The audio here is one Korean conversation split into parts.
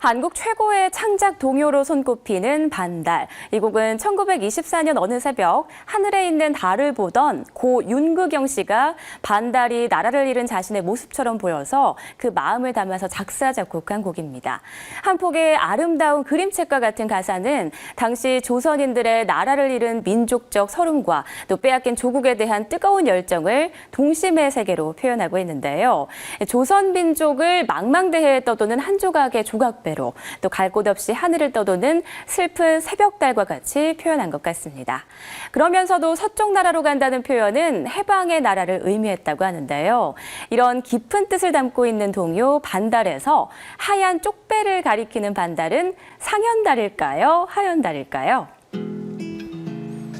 한국 최고의 창작 동요로 손꼽히는 반달. 이 곡은 1924년 어느 새벽 하늘에 있는 달을 보던 고 윤구경 씨가 반달이 나라를 잃은 자신의 모습처럼 보여서 그 마음을 담아서 작사, 작곡한 곡입니다. 한 폭의 아름다운 그림책과 같은 가사는 당시 조선인들의 나라를 잃은 민족적 서름과 또 빼앗긴 조국에 대한 뜨거운 열정을 동심의 세계로 표현하고 있는데요. 조선 민족을 망망대해에 떠도는 한 조각의 조각배로 또 갈 곳 없이 하늘을 떠도는 슬픈 새벽달과 같이 표현한 것 같습니다. 그러면서도 서쪽 나라로 간다는 표현은 해방의 나라를 의미했다고 하는데요. 이런 깊은 뜻을 담고 있는 동요 반달에서 하얀 쪽배를 가리키는 반달은 상현달일까요? 하현달일까요?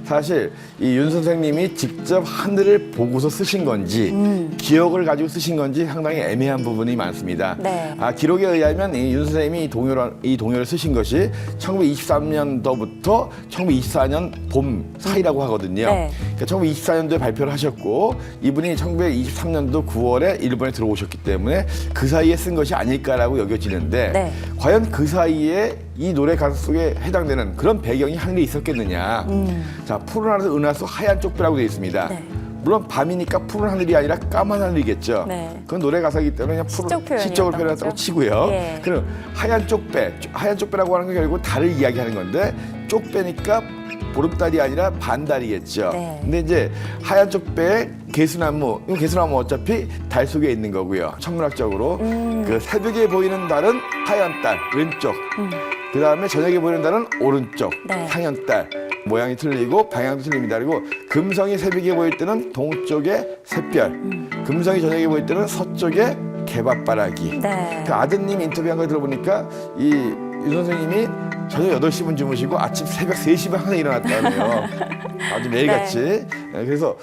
사실 이 윤 선생님이 직접 하늘을 보고서 쓰신 건지 기억을 가지고 쓰신 건지 상당히 애매한 부분이 많습니다. 네. 기록에 의하면 이 윤 선생님이 이 동요를 쓰신 것이 1923년도부터 1924년 봄 사이라고 하거든요. 네. 그러니까 1924년도에 발표를 하셨고 이분이 1923년도 9월에 일본에 들어오셨기 때문에 그 사이에 쓴 것이 아닐까라고 여겨지는데 네. 과연 그 사이에 이 노래 가사 속에 해당되는 그런 배경이 하늘에 있었겠느냐. 자, 푸른 하늘 은하수 하얀 쪽배라고 되어 있습니다. 네. 물론 밤이니까 푸른 하늘이 아니라 까만 하늘이겠죠. 네. 그건 노래 가사이기 때문에 그냥 시적으로 표현했다고 치고요. 예. 그럼 하얀 쪽배라고 하는 건 결국 달을 이야기하는 건데 쪽배니까 보름달이 아니라 반달이겠죠. 네. 근데 이제 하얀 쪽배에 개수나무, 이 개수나무 어차피 달 속에 있는 거고요. 천문학적으로 그 새벽에 보이는 달은 하얀 달 왼쪽. 그 다음에 저녁에 보이는 달은 오른쪽, 네. 상현달. 모양이 틀리고 방향도 틀립니다. 그리고 금성이 새벽에 보일 때는 동쪽에 샛별, 금성이 저녁에 보일 때는 서쪽에 개밥바라기. 네. 그 아드님 인터뷰한 거 들어보니까 이 윤 선생님이 저녁 8시분 주무시고 아침 새벽 3시 반 항상 일어났다네요. 아주 매일같이. 네. 그래서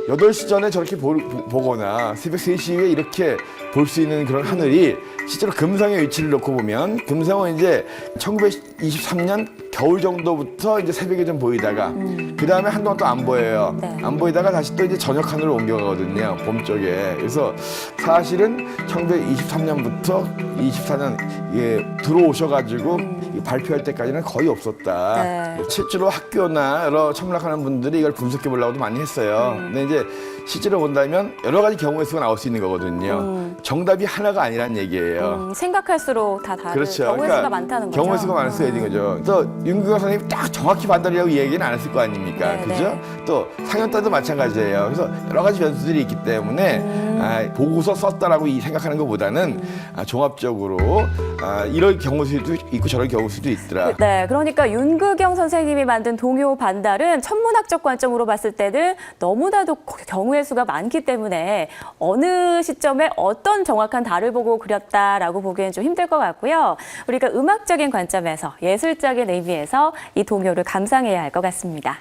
8시 전에 저렇게 보거나 새벽 3시에 이렇게 볼 수 있는 그런 하늘이 실제로 금성의 위치를 놓고 보면 금성은 이제 1923년 겨울 정도부터 이제 새벽에 좀 보이다가 그 다음에 한동안 또 안 보여요. 네. 안 보이다가 다시 또 이제 저녁 하늘로 옮겨가거든요. 봄 쪽에. 그래서 사실은 1923년부터 24년 들어오셔가지고 발표할 때까지는 거의 없었다. 네. 실제로 학교나 여러 천문학하는 분들이 이걸 분석해 보려고도 많이 했어요. 근데 이제 실제로 본다면 여러 가지 경우의 수가 나올 수 있는 거거든요. 정답이 하나가 아니란 얘기예요. 생각할수록 다 다른 그렇죠. 경우의 수가 많다는 거죠. 경우의 수가 많을 수 있는 거죠. 또 윤구경 선생님이 딱 정확히 반달이라고 얘기는 안 했을 거 아닙니까? 네, 그죠? 네. 또 상현달도 마찬가지예요. 그래서 여러 가지 변수들이 있기 때문에 보고서 썼다라고 생각하는 것보다는 종합적으로 이럴 경우 수도 있고 저럴 경우 수도 있더라. 네, 그러니까 윤구경 선생님이 만든 동요 반달은 천문학적 관점으로 봤을 때는 너무나도 경우의 수가 많기 때문에 어느 시점에 어떤 정확한 달을 보고 그렸다라고 보기엔 좀 힘들 것 같고요. 우리가 음악적인 관점에서 예술적인 의미에서 이 동요를 감상해야 할 것 같습니다.